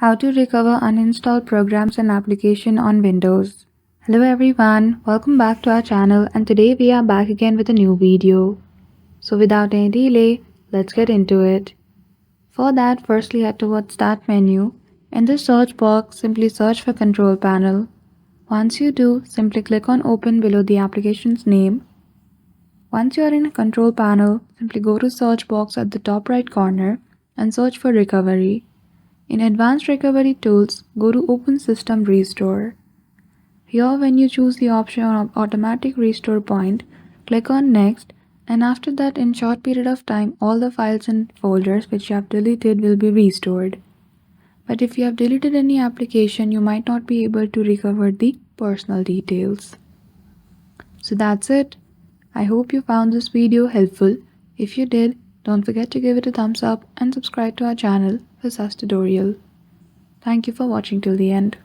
How to recover uninstalled programs and application on Windows. Hello everyone, welcome back to our channel and today we are back again with a new video. So without any delay, let's get into it. For that, firstly head towards Start menu. In the search box, simply search for Control Panel. Once you do, simply click on Open below the application's name. Once you are in Control Panel, simply go to Search box at the top right corner and search for Recovery. In Advanced Recovery Tools, go to Open System Restore. Here, when you choose the option of Automatic Restore Point, click on Next, and after that, in short period of time, all the files and folders which you have deleted will be restored. But if you have deleted any application, you might not be able to recover the personal details. So that's it. I hope you found this video helpful. If you did, don't forget to give it a thumbs up and subscribe to our channel for such tutorial. Thank you for watching till the end.